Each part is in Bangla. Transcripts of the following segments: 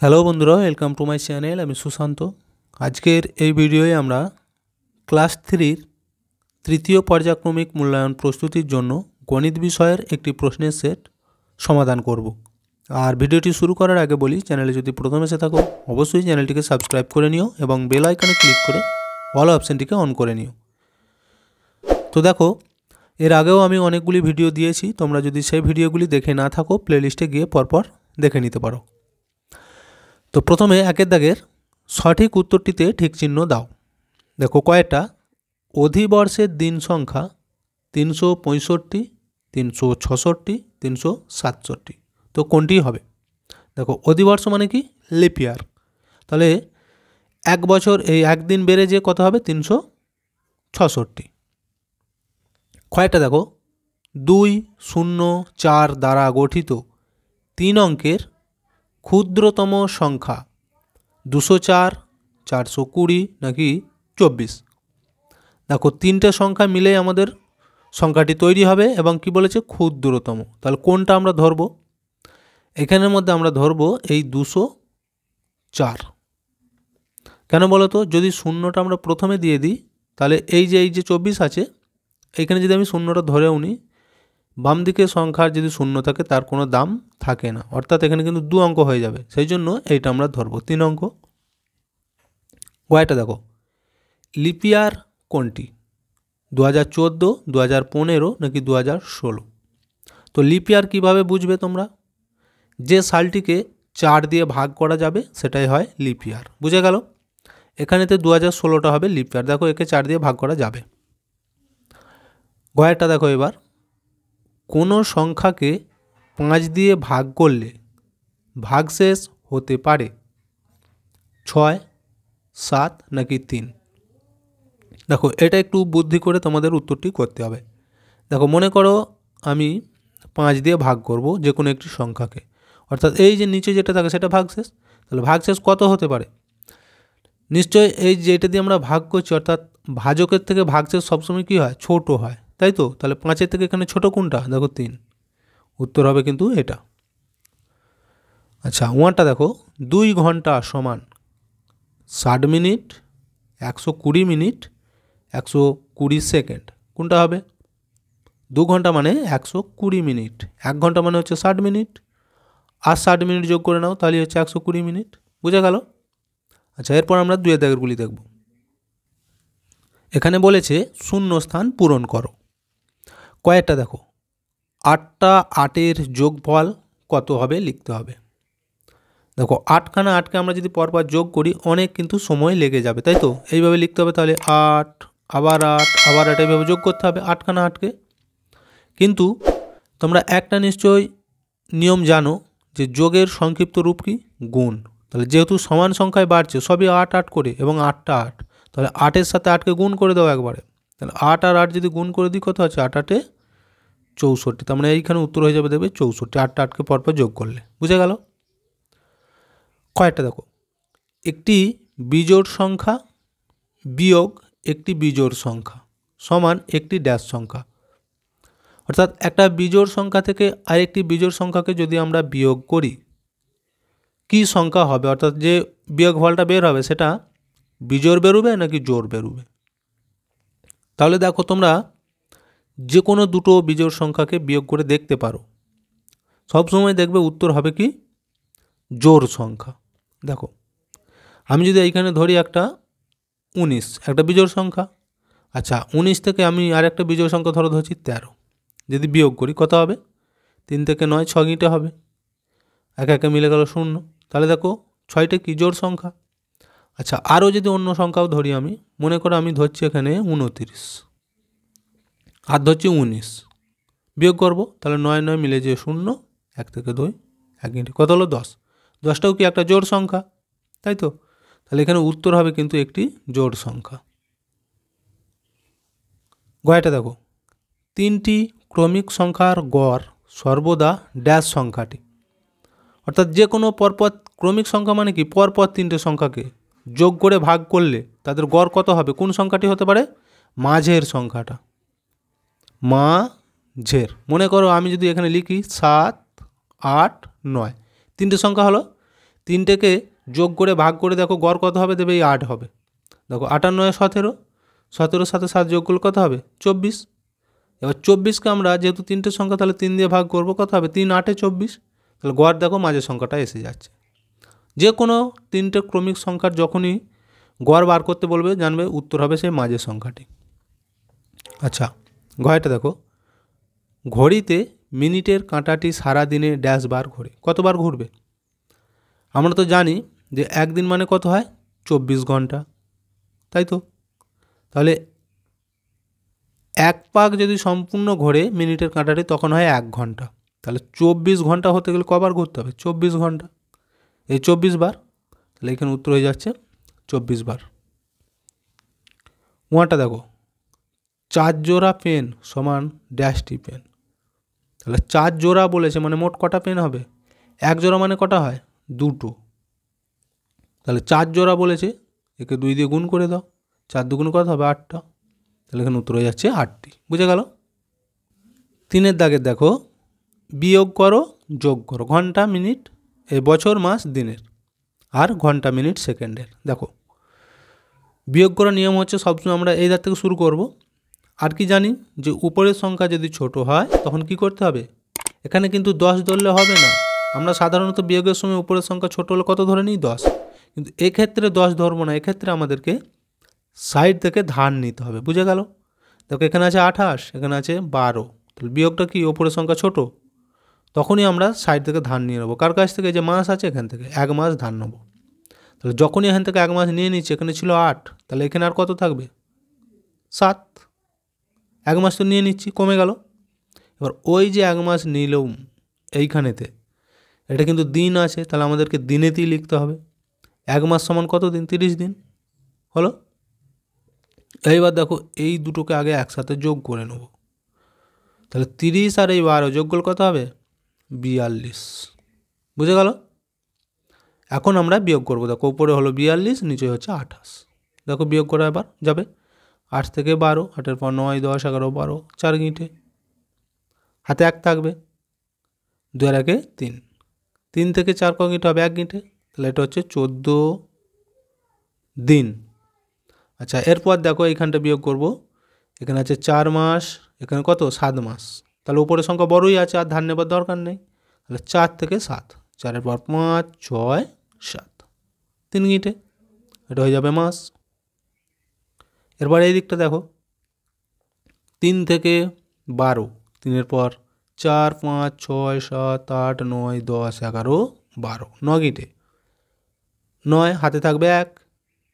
হ্যালো বন্ধুরা, ওয়েলকাম টু মাই চ্যানেল। আমি সুশান্ত। আজকের এই ভিডিওয়ে আমরা ক্লাস 3-র তৃতীয় পর্যায়ক্রমিক মূল্যায়ন প্রস্তুতির জন্য গণিত বিষয়ের একটি প্রশ্নের সেট সমাধান করব। আর ভিডিওটি শুরু করার আগে বলি, চ্যানেলে যদি প্রথম এসে থাকো অবশ্যই চ্যানেলটিকে সাবস্ক্রাইব করে নিও এবং বেল আইকনে ক্লিক করে অল অপশানটিকে অন করে নিও। তো দেখো, এর আগেও আমি অনেকগুলি ভিডিও দিয়েছি। তোমরা যদি সেই ভিডিওগুলি দেখে না থাকো প্লেলিস্টে গিয়ে পরপর দেখে নিতে পারো। তো প্রথমে একের দাগের সঠিক উত্তরটিতে ঠিক চিহ্ন দাও। দেখো কয়টা অধিবর্ষের দিন সংখ্যা 365, 366, 367। তো কোনটি হবে? দেখো অধিবর্ষ মানে কি? লিপ ইয়ার। তাহলে এক বছর এই একদিন বেড়ে যে কত হবে? 366। কয়টা দেখো 2, 0, 4 দ্বারা গঠিত 3 অঙ্কের ক্ষুদ্রতম সংখ্যা 204, 420 নাকি 24। দেখো তিনটে সংখ্যা মিলে আমাদের সংখ্যাটি তৈরি হবে এবং কি বলেছে? ক্ষুদ্রতম। তাহলে কোনটা আমরা ধরব? এখানের মধ্যে আমরা ধরব এই 204। কেন বলো তো? যদি শূন্যটা আমরা প্রথমে দিয়ে দিই তাহলে এই যে 24 আছে, এইখানে যদি আমি শূন্যটা ধরেও নিই, বাম দিকে সংখ্যার যদি শূন্য থাকে তার কোনো দাম থাকে না, অর্থাৎ এখানে কিন্তু 2 অঙ্ক হয়ে যাবে। সেই জন্য এইটা আমরা ধরব 3 অঙ্ক। কয়টা দেখো লিপ ইয়ার কোনটি? 2014, 2015 নাকি 2016? তো লিপ ইয়ার কীভাবে বুঝবে তোমরা? যে সালটিকে 4 দিয়ে ভাগ করা যাবে সেটাই হয় লিপ ইয়ার। বুঝে গেল? এখানেতে 2016টা হবে লিপ ইয়ার। দেখো একে 4 দিয়ে ভাগ করা যাবে। গয়েরটা দেখো এবার, কোনো সংখ্যাকে 5 দিয়ে ভাগ করলে ভাগশেষ হতে পারে 6, 7 নাকি 3? দেখো এটা একটু বুদ্ধি করে তোমাদের উত্তরটি করতে হবে। দেখো মনে করো আমি 5 দিয়ে ভাগ করব যে কোনো একটি সংখ্যাকে, অর্থাৎ এই যে নিচে যেটা থাকে সেটা ভাগশেষ। তাহলে ভাগশেষ কত হতে পারে? নিশ্চয়ই এই যেটা দিয়ে আমরা ভাগ করছি, অর্থাৎ ভাজকের থেকে ভাগশেষ সবসময় কী হয়? ছোট হয়, তাই তো? তাহলে 5-এর থেকে এখানে ছোট কোনটা? দেখো 3। উত্তর হবে কিন্তু এটা। আচ্ছা ওয়ানটা দেখো, 2 ঘন্টা সমান 60 মিনিট, 120 মিনিট, 120 সেকেন্ড। কোনটা হবে? 2 ঘন্টা মানে 120 মিনিট, 1 ঘন্টা মানে হচ্ছে 60 মিনিট, আর 60 মিনিট যোগ করে নাও তাহলে হচ্ছে 120 মিনিট। বুঝে গেল? আচ্ছা এরপর আমরা 2 দাগেরগুলি দেখব। এখানে বলেছে শূন্য স্থান পূরণ করো। কয়েকটা দেখো 8টা 8-এর যোগফল কত হবে লিখতে হবে। দেখো 8খানা 8কে আমরা যদি পরপর যোগ করি অনেক কিন্তু সময় লেগে যাবে, তাই তো? এইভাবে লিখতে হবে। তাহলে 8, আবার 8, আবার 8, এইভাবে যোগ করতে হবে 8খানা 8কে। কিন্তু তোমরা একটা নিশ্চয়ই নিয়ম জানো যে যোগের সংক্ষিপ্ত রূপ কি? গুণ। তাহলে যেহেতু সমান সংখ্যায় বাড়ছে সবই 8 8 করে এবং 8টা 8, তাহলে 8-এর সাথে 8কে গুণ করে দাও একবারে। তাহলে 8 আর 8 যদি গুণ করে দিই কত আছে? 8 8-এ 64। তার মানে এইখানে উত্তর হয়ে যাবে দেখবে 64, 8টা 8কে পরপর যোগ করলে। বুঝে গেল? কয়েকটা দেখো, একটি বিজোড় সংখ্যা বিয়োগ একটি বিজোড় সংখ্যা সমান একটি ড্যাশ সংখ্যা। অর্থাৎ একটা বিজোড় সংখ্যা থেকে আরেকটি বিজোড় সংখ্যাকে যদি আমরা বিয়োগ করি কি সংখ্যা হবে? অর্থাৎ যে বিয়োগফলটা বের হবে সেটা বিজোড় বেরোবে নাকি জোড় বেরোবে? তাহলে দেখো তোমরা যে কোনো দুটো বিজোড় সংখ্যাকে বিয়োগ করে দেখতে পারো, সবসময় দেখবে উত্তর হবে কি? জোড় সংখ্যা। দেখো আমি যদি এইখানে ধরি একটা 19, একটা বিজোড় সংখ্যা। আচ্ছা 19 থেকে আমি আর একটা বিজোড় সংখ্যা ধরছি 13, যদি বিয়োগ করি কত হবে? 3 থেকে 9 6 গিঁটে হবে, একে একে মিলে গেল 0। তাহলে দেখো 6টা কি? জোড় সংখ্যা। আচ্ছা আরও যদি অন্য সংখ্যাও ধরি, আমি মনে করো আমি ধরছি এখানে 29 আর ধরছি 19, বিয়োগ করব তাহলে 9 9 মিলে যে 0, 1 থেকে 2 1 গিঁটে কত হলো? 10। 10টাও কি একটা জোড় সংখ্যা, তাই তো? তাহলে এখানে উত্তর হবে কিন্তু একটি জোড় সংখ্যা। গয়টা দেখো, 3টি ক্রমিক সংখ্যার গড় সর্বদা ড্যাশ সংখ্যাটি। অর্থাৎ যে কোনো পরপর ক্রমিক সংখ্যা মানে কি? পরপর 3টে সংখ্যাকে যোগ করে ভাগ করলে তাদের গড় কত হবে? কোন সংখ্যাটি হতে পারে? মাঝের সংখ্যাটা, মাঝের। মনে করো আমি যদি এখানে লিখি 7 8 9, 3টে সংখ্যা হলো, তিনটেকে যোগ করে ভাগ করে দেখো গড় কত হবে, দেবে এই 8 হবে। দেখো 8 আর 9 17, 17-র সাথে 7 যোগ করলে কত হবে 24। এবার 24কে আমরা যেহেতু তিনটে সংখ্যা তাহলে 3 দিয়ে ভাগ করবো, কত হবে 3 8 24। তাহলে গড় দেখো মাঝের সংখ্যাটা এসে যাচ্ছে। যে কোনো তিনটে ক্রমিক সংখ্যার যখনই গড় বার করতে বলবে জানবে উত্তর হবে সেই মাঝের সংখ্যাটি। আচ্ছা, ঘয়টা দেখো, ঘড়িতে মিনিটের কাঁটাটি সারা দিনে ড্যাশ বার ঘোরে, কতবার ঘুরবে? আমরা তো জানি যে একদিন মানে কত হয় 24 ঘন্টা, তাই তো? তাহলে এক পাক যদি সম্পূর্ণ ঘোরে মিনিটের কাঁটাটি তখন হয় 1 ঘন্টা। তাহলে 24 ঘন্টা হতে গেলে কবার ঘুরতে হবে 24 ঘন্টা, এই 24 বার। তাহলে এখানে উত্তর হয়ে যাচ্ছে 24 বার। ওয়াটা দেখো, 4 জোড়া পেন সমান ড্যাশটি পেন। তাহলে 4 জোড়া বলেছে মানে মোট কটা পেন হবে? 1 জোড়া মানে কটা হয় 2টো। তাহলে 4 জোড়া বলেছে, একে 2 দিয়ে গুণ করে দাও, 4 দুগুণ কত হবে 8টা। তাহলে এখানে উত্তর হয়ে যাচ্ছে 8টি। বুঝে গেল? 3-এর দাগের দেখো, বিয়োগ করো যোগ করো ঘন্টা মিনিট এই বছর মাস দিনের আর ঘন্টা মিনিট সেকেন্ডের। দেখো বিয়োগ করার নিয়ম হচ্ছে সবসময় আমরা এই দাগ থেকে শুরু করব। আর কি জানি যে উপরের সংখ্যা যদি ছোট হয় তখন কি করতে হবে, এখানে কিন্তু 10 ধরলে হবে না। আমরা সাধারণত বিয়োগের সময় উপরের সংখ্যা ছোট হলে কত ধরে নিই 10, কিন্তু এক্ষেত্রে 10 ধরবো না, এক্ষেত্রে আমাদেরকে সাইড থেকে ধার নিতে হবে। বুঝে গেল? দেখো এখানে আছে 28, এখানে আছে 12, তাহলে বিয়োগটা কি উপরের সংখ্যা ছোট, তখনই আমরা সাইড থেকে ধার নিয়ে নেবো। কার কাছ থেকে? যে মাস আছে এখান থেকে 1 মাস ধার নেবো। তাহলে যখনই এখান থেকে 1 মাস নিয়ে নিচ্ছি, এখানে ছিল 8, তাহলে এখানে আর কত থাকবে 7, 1 মাস তো নিয়ে নিচ্ছি, কমে গেল। এবার ওই যে 1 মাস নিলেও এইখানেতে এটা কিন্তু দিন আছে, তাহলে আমাদেরকে দিনেতেই লিখতে হবে। 1 মাস সমান কত দিন 30 দিন হলো। এইবার দেখো এই দুটোকে আগে একসাথে যোগ করে নেব। তাহলে 30 আর এই 12 যোগ করলে কত হবে 42। বুঝে গেল? এখন আমরা বিয়োগ করবো। দেখো উপরে হলো 42, নিচে হচ্ছে 28। দেখো বিয়োগ করা এবার যাবে, 8 থেকে 12, 8-এর পর 9 10 11 12, 4 গিঁটে, হাতে 1 থাকবে, 2 আর 1 3, 3 থেকে 4 ক গিঁটে হবে 1 গিঁটে, তাহলে এটা হচ্ছে 14 দিন। আচ্ছা এরপর দেখো এইখানটা বিয়োগ করব, এখানে আছে 4 মাস, এখানে কত 7 মাস, তাহলে উপরের সংখ্যা বড়ই আছে আর ধার নেবার দরকার নেই। তাহলে 4 থেকে 7, 4-এর পর 5 6 7, 3 গিঁটে, এটা হয়ে যাবে মাস। এরপর এই দিকটা দেখো, 3 থেকে 12, 3-এর পর 4 5 6 7 8 9 10 11 12, 9 গিঁটে, 9 হাতে থাকবে 1,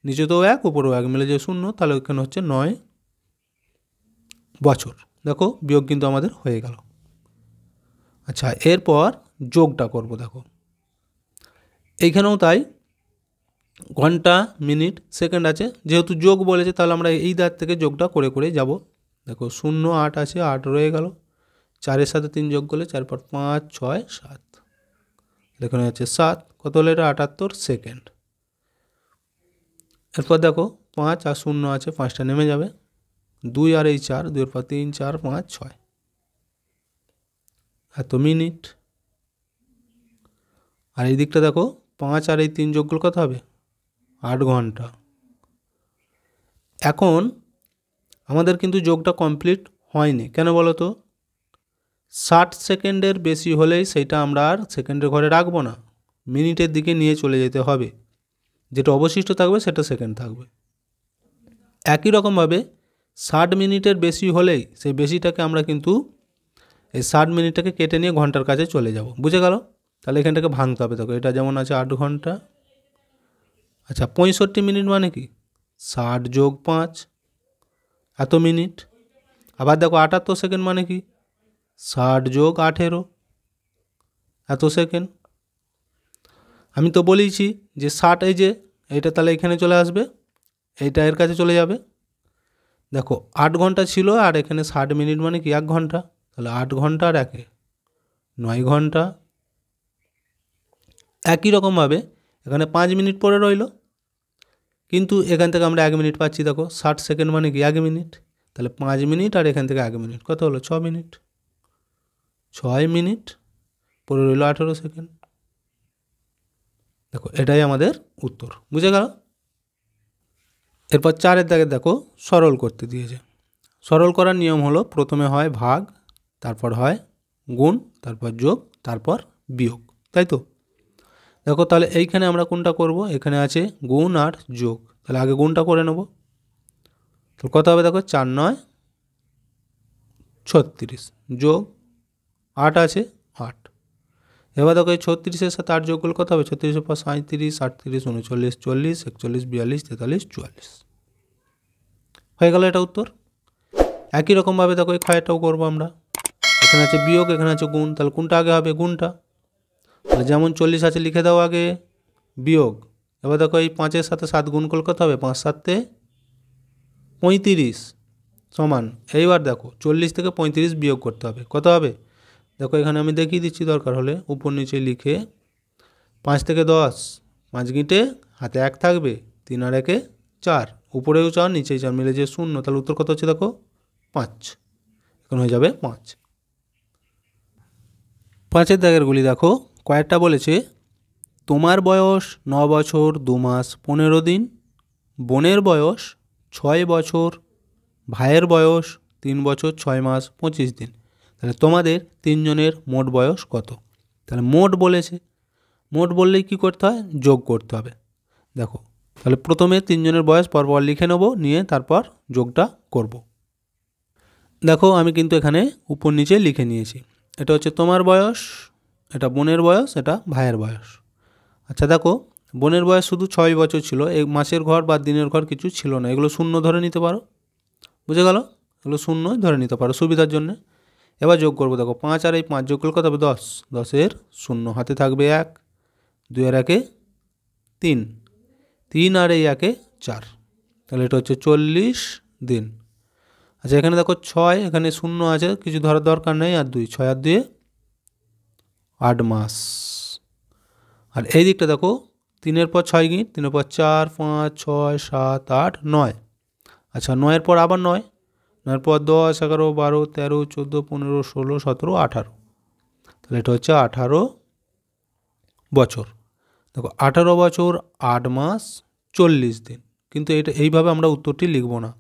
নিচেতেও 1 উপরেও 1 মিলে যে 0, তাহলে ওইখানে হচ্ছে 9 বছর। দেখো বিয়োগ কিন্তু আমাদের হয়ে গেল। আচ্ছা এরপর যোগটা করব। দেখো এইখানেও তাই, ঘন্টা মিনিট সেকেন্ড আছে, যেহেতু যোগ বলেছে তাহলে আমরা এই দাগ থেকে যোগটা করে করে যাব। দেখো 0 8 আছে, 8 রয়ে গেল, 4-এর সাথে 3 যোগ করলে 4 পর 5 6 7, এখানে আছে 7, কত হলো এটা 78 সেকেন্ড। এরপর দেখো 5 আর 0 আছে, 5টা নেমে যাবে, 2 আর এই 4, 2-এর পর 3 4 5 6, এত মিনিট। আর এই দিকটা দেখো 5 আর এই 3 যোগ করলে কত হবে 8 ঘন্টা। এখন আমাদের কিন্তু যোগটা কমপ্লিট হয়নি, কেন বলো তো? 60 সেকেন্ডের বেশি হলেই সেইটা আমরা আর সেকেন্ডের ঘরে রাখবো না, মিনিটের দিকে নিয়ে চলে যেতে হবে, যেটা অবশিষ্ট থাকবে সেটা সেকেন্ড থাকবে। একই রকমভাবে 60 মিনিটের বেশি হলেই সেই বেশিটাকে আমরা কিন্তু এই 60 মিনিটটাকে কেটে নিয়ে ঘন্টার কাছে চলে যাব। বুঝে গেল? তাহলে এখানটাকে ভাঙতে হবে। দেখো এটা যেমন আছে 8 ঘন্টা, আচ্ছা 65 মিনিট মানে কি 60 যোগ 5, এত মিনিট। আবার দেখো 78 সেকেন্ড মানে কি 60 যোগ 18, এত সেকেন্ড। আমি তো বলেইছি যে 60 এই যে এইটা তাহলে এখানে চলে আসবে, এইটা এর কাছে চলে যাবে। দেখো 8 ঘন্টা ছিল আর এখানে 60 মিনিট মানে কি 1 ঘন্টা, তাহলে 8 ঘন্টা আর 1 9 ঘন্টা। একই রকমভাবে এখানে 5 মিনিট পরে রইল, কিন্তু এখান থেকে আমরা 1 মিনিট পাচ্ছি। দেখো 60 সেকেন্ড মানে কি 1 মিনিট, তাহলে 5 মিনিট আর এখান থেকে 1 মিনিট কত হলো 6 মিনিট, 6 মিনিট পরে রইল 18 সেকেন্ড। দেখো এটাই আমাদের উত্তর, বুঝে গেল। এরপর 4-এর দাগে দেখো সরল করতে দিয়েছে। সরল করার নিয়ম হলো প্রথমে হয় ভাগ, তারপর হয় গুণ, তারপর যোগ, তারপর বিয়োগ, তাই তো। দেখো তাহলে এইখানে আমরা কোনটা করব, এখানে আছে গুণ আর যোগ, তাহলে আগে গুণটা করে নেব। তো কত হবে দেখো 4×9 36 যোগ 8 আছে 8। এবার দেখো এই 36-এর সাথে 8 যোগ করলে কত হবে, 36 পর 37, 38, 39, 40, 41, 42, 43, 44 হয়ে গেল, এটা উত্তর। একই রকমভাবে দেখো এই ক্ষয়টাও করবো আমরা। এখানে আছে বিয়োগ, এখানে আছে গুণ, তাহলে কোনটা আগে হবে, গুণটা। তাহলে যেমন 40 আছে লিখে দাও আগে বিয়োগ। এবার দেখো এই 5-এর সাথে 7 গুণ করলে কত হবে, 5 7 35 সমান। এইবার দেখো 40 থেকে 35 বিয়োগ করতে হবে, কত হবে দেখো এখানে আমি দেখিয়ে দিচ্ছি দরকার হলে, উপর নিচে লিখে 5 থেকে 10, 5 গিঁটে হাতে 1 থাকবে, 3 আর 1 4, উপরেও 4 নিচেই 4 মিলে যে 0, তাহলে উত্তর কত হচ্ছে দেখো 5, এখন হয়ে যাবে 5। 5-এর দাগেরগুলি দেখো কয়েকটা বলেছে, তোমার বয়স 9 বছর 2 মাস 15 দিন, বোনের বয়স 6 বছর, ভাইয়ের বয়স 3 বছর 6 মাস 25 দিন, তাহলে তোমাদের তিনজনের মোট বয়স কত। তাহলে মোট বলেছে, মোট বললেই কী করতে হয়, যোগ করতে হবে। দেখো তাহলে প্রথমে তিনজনের বয়স পরপর লিখে নেব, নিয়ে তারপর যোগটা করব। দেখো আমি কিন্তু এখানে উপর নিচে লিখে নিয়েছি। এটা হচ্ছে তোমার বয়স, এটা বোনের বয়স, এটা ভাইয়ের বয়স। আচ্ছা দেখো বোনের বয়স শুধু 6 বছর ছিল, এই মাসের ঘর বা দিনের ঘর কিছু ছিল না, এগুলো শূন্য ধরে নিতে পারো, বুঝে গেল, এগুলো শূন্যই ধরে নিতে পারো সুবিধার জন্য। এবার যোগ করবো, দেখো 5 আর এই 5 যোগ করলে কত হবে 10, 10-এর 0 হাতে থাকবে 1, 2 আর 1 3, 3 আর এই 1 4, তাহলে এটা হচ্ছে 40 দিন। আচ্ছা এখানে দেখো 6, এখানে 0 আছে, কিছু ধরার দরকার নেই, আর 2, 6 আর 2 8 মাস। আর এই দিকটা দেখো 3-এর পর 6 গিট, 3-এর পর 4, 5, 6, 7, 8, 9। আচ্ছা 9-এর পর আবার 9, 9-এর পর 10, 11, 12, 13, 14, 15, 16, 17, 18, তাহলে এটা হচ্ছে 18 বছর। দেখো 18 বছর 8 মাস 40 দিন, কিন্তু এটা এইভাবে আমরা উত্তরটি লিখব না।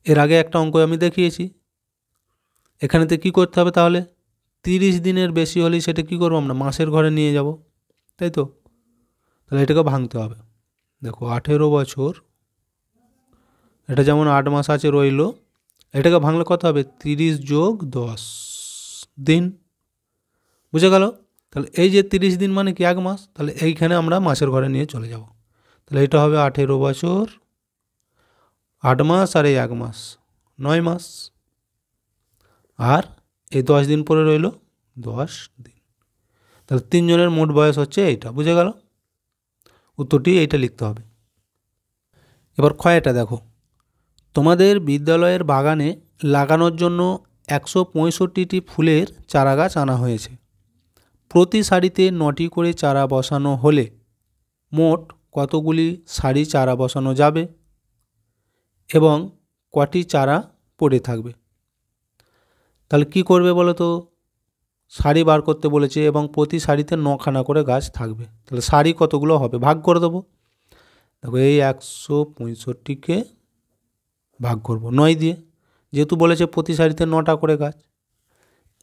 এর আগে একটা অঙ্ক আমি দেখিয়েছি, এখানেতে কি করতে হবে তাহলে, 30 দিনের বেশি হলেই সেটা কি করবো আমরা, মাসের ঘরে নিয়ে যাব, তাই তো। তাহলে এটাকে ভাঙতে হবে। দেখো 18 বছর, এটা যেমন 8 মাস আছে রইল, এটাকে ভাঙলে কত হবে, 30 যোগ 10 দিন, বুঝে গেল। তাহলে এই যে 30 দিন মানে কি 1 মাস, তাহলে এইখানে আমরা মাসের ঘরে নিয়ে চলে যাব। তাহলে এটা হবে 18 বছর 8 মাস আর এই 1 মাস 9 মাস, আর এই 10 দিন পরে রইল 10 দিন। তাহলে তিনজনের মোট বয়স হচ্ছে এইটা, বুঝে গেল। উত্তরটি এইটা লিখতে হবে। এবার ক্ষয়টা দেখো, তোমাদের বিদ্যালয়ের বাগানে লাগানোর জন্য 165টি ফুলের চারা গাছ আনা হয়েছে। প্রতি সারিতে 9টি করে চারা বসানো হলে মোট কতগুলি সারি চারা বসানো যাবে এবং কটি চারা পড়ে থাকবে। তাহলে কি করবে বলো তো, সারি বার করতে বলেছে এবং প্রতি সারিতে 9খানা করে গাছ থাকবে, তাহলে সারি কতগুলো হবে ভাগ করে দেবো। দেখো এই 165কে ভাগ করব 9 দিয়ে, যেহেতু বলেছে প্রতি সারিতে 9টা করে গাছ।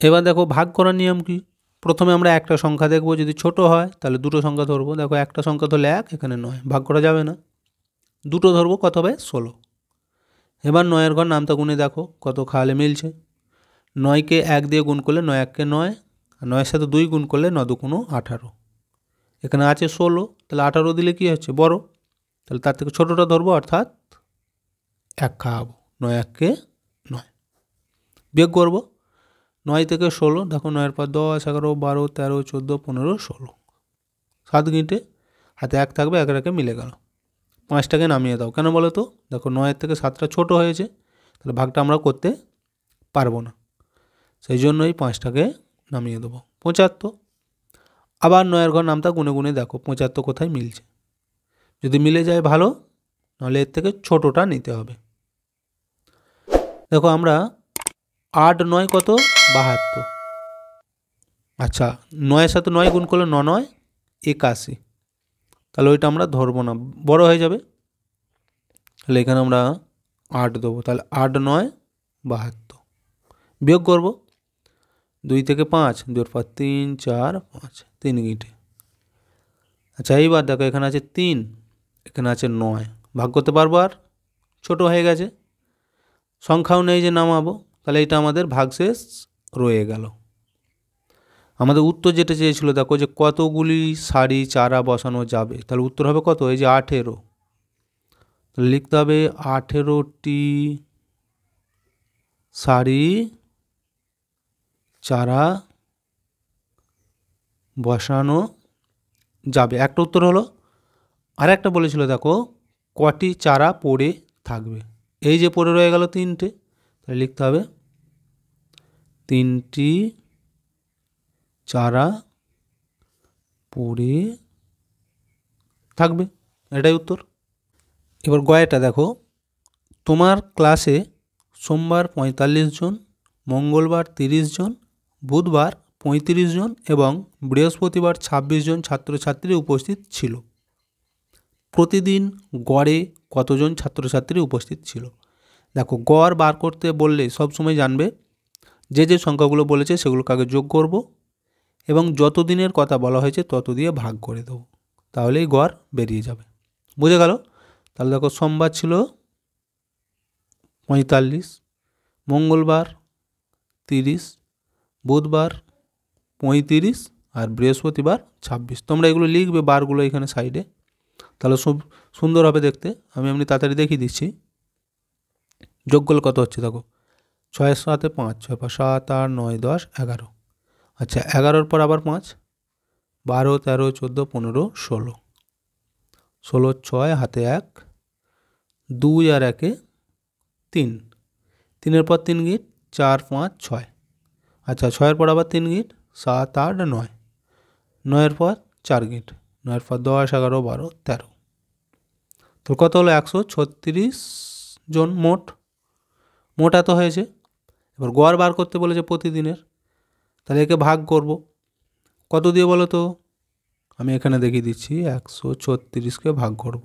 এবার দেখো ভাগ করার নিয়ম কি, প্রথমে আমরা একটা সংখ্যা দেখব, যদি ছোট হয় তাহলে দুটো সংখ্যা ধরবো। দেখো একটা সংখ্যা ধরলে 1, এখানে 9, ভাগ করা যাবে না, দুটো ধরবো, কত হবে 16। এবার 9-এর ঘর নামটা গুনে দেখো কত খাওয়ালে মিলছে। 9কে 1 দিয়ে গুণ করলে 9 1 কে 9, আর 9-এর সাথে 2 গুণ করলে 9 2 18, এখানে আছে 16, তাহলে 18 দিলে কি হচ্ছে বড়, তাহলে তার থেকে ছোটোটা ধরবো, অর্থাৎ 1 খাওয়াবো। 9 1 কে 9, বিয়োগ করবো 9 থেকে 16, দেখো 9-এর পর 10, 11, 12, 13, 14, 15, 16, 7 গিঁটে হাতে 1 থাকবে, 1 1 মিলে গেল। 5টাকে নামিয়ে দাও, কেন বলো তো, দেখো 9-এর থেকে 7টা ছোটো হয়েছে, তাহলে ভাগটা আমরা করতে পারবো না, সেই জন্যই 5টাকে নামিয়ে দেবো। 75, আবার 9-এর ঘর নামটা গুনে গুনে দেখো 75 কোথায় মিলছে, যদি মিলে যায় ভালো, নাহলে এর থেকে ছোটোটা নিতে হবে। দেখো আমরা 8 9 কত 72, আচ্ছা 9-এর সাথে 9 গুণ করলে 9 9 81, তাহলে ওইটা আমরা ধরবো না, বড় হয়ে যাবে। তাহলে এখানে আমরা 8 দেবো। তাহলে 8 9 72। বিয়োগ করব 2 থেকে 5, 2 পর 3 4 5, 3 গিটে। আচ্ছা এইবার দেখো এখানে আছে 3, এখানে আছে 9, ভাগ করতে পারবো? আর ছোটো হয়ে গেছে, সংখ্যাও নেই যে নামাবো, তাহলে এটা আমাদের ভাগশেষ রয়ে গেল। আমাদের উত্তর যেটা চেয়েছিল দেখো যে কতগুলি সারি চারা বসানো যাবে, তাহলে উত্তর হবে কত? এই যে 18। তাহলে লিখতে হবে 18টি সারি চারা বসানো যাবে। একটা উত্তর হলো। আর একটা বলেছিল দেখো কটি চারা পড়ে থাকবে, এই যে পড়ে রয়ে গেল 3টে, তাহলে লিখতে হবে 3টি চারা পড়ে থাকবে, এটাই উত্তর। এবার গয়টা দেখো, তোমার ক্লাসে সোমবার 45 জন, মঙ্গলবার 30 জন, বুধবার 35 জন এবং বৃহস্পতিবার 26 জন ছাত্রছাত্রী উপস্থিত ছিল। প্রতিদিন গড়ে কতজন ছাত্রছাত্রী উপস্থিত ছিল? দেখো গড় বার করতে বললে সবসময় জানবে যে যে সংখ্যাগুলো বলেছে সেগুলোকে আগে যোগ করব এবং যত দিনের কথা বলা হয়েছে তত দিয়ে ভাগ করে দেবো, তাহলেই গড় বেরিয়ে যাবে। বুঝে গেল? তাহলে দেখো সোমবার ছিল 45, মঙ্গলবার 30, বুধবার 35 আর বৃহস্পতিবার 26। তোমরা এগুলো লিখবে বারগুলো এখানে সাইডে, তাহলে খুব সুন্দর হবে দেখতে। আমি এমনি তাড়াতাড়ি দেখিয়ে দিচ্ছি। যোগ করলে কত হচ্ছে দেখো, 6 7 5, 6 5 7 8 9 10 11। আচ্ছা 11-র পর আবার 5, 12 13 14 15 16, 16 6 হাতে 1, 2 আর 1 3, 3-এর পর 3 গিট 4 5 6। আচ্ছা 6-এর পর আবার 3 গিট 7 8 9, 9-এর পর 4 গিট, 9-এর পর 10 11 12 13। তো কত হলো? 136 জন মোট এত হয়েছে। এবার গড় বার করতে বলেছে প্রতিদিনের, তাহলে একে ভাগ করব কত দিয়ে বলো তো? আমি এখানে দেখিয়ে দিচ্ছি, 136কে ভাগ করব,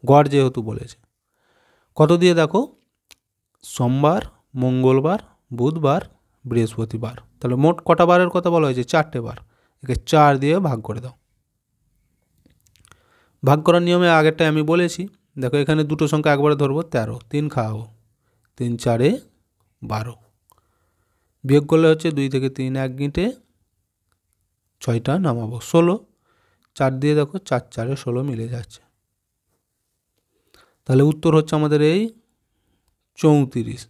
গড় যেহেতু বলেছে। কত দিয়ে দেখো, সোমবার, মঙ্গলবার, বুধবার, বৃহস্পতিবার, তাহলে মোট কটা বারের কথা বলা হয়েছে? 4টে বার, একে 4 দিয়ে ভাগ করে দাও। ভাগ করার নিয়মে আগেরটাই আমি বলেছি। দেখো এখানে দুটো সংখ্যা একবারে ধরবো, 13, 3 খাওয়াবো, 3 4 12। বিয়োগ করলে হচ্ছে 2 থেকে 3 1 গিঁটে, 6টা নামাবো, 16। 4 দিয়ে দেখো 4 4 16 মিলে যাচ্ছে, তাহলে উত্তর হচ্ছে আমাদের এই 34।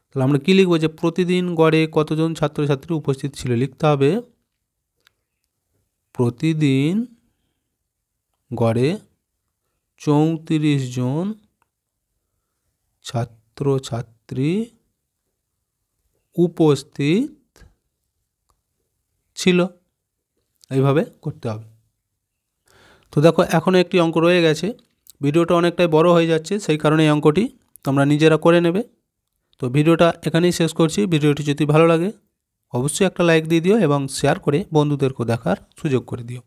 তাহলে আমরা কী লিখবো? যে প্রতিদিন গড়ে কতজন ছাত্রছাত্রী উপস্থিত ছিল, লিখতে হবে প্রতিদিন গড়ে 34 জন ছাত্রছাত্রী উপস্থিত ছিল। এইভাবে করতে হবে। তো দেখো এখনও একটি অঙ্ক রয়ে গেছে, ভিডিওটা অনেকটাই বড় হয়ে যাচ্ছে, সেই কারণে এই অঙ্কটি তোমরা নিজেরা করে নেবে। তো ভিডিওটা এখানেই শেষ করছি। ভিডিওটি যদি ভালো লাগে অবশ্যই একটা লাইক দিয়ে দিও এবং শেয়ার করে বন্ধুদেরকেও দেখার সুযোগ করে দিও।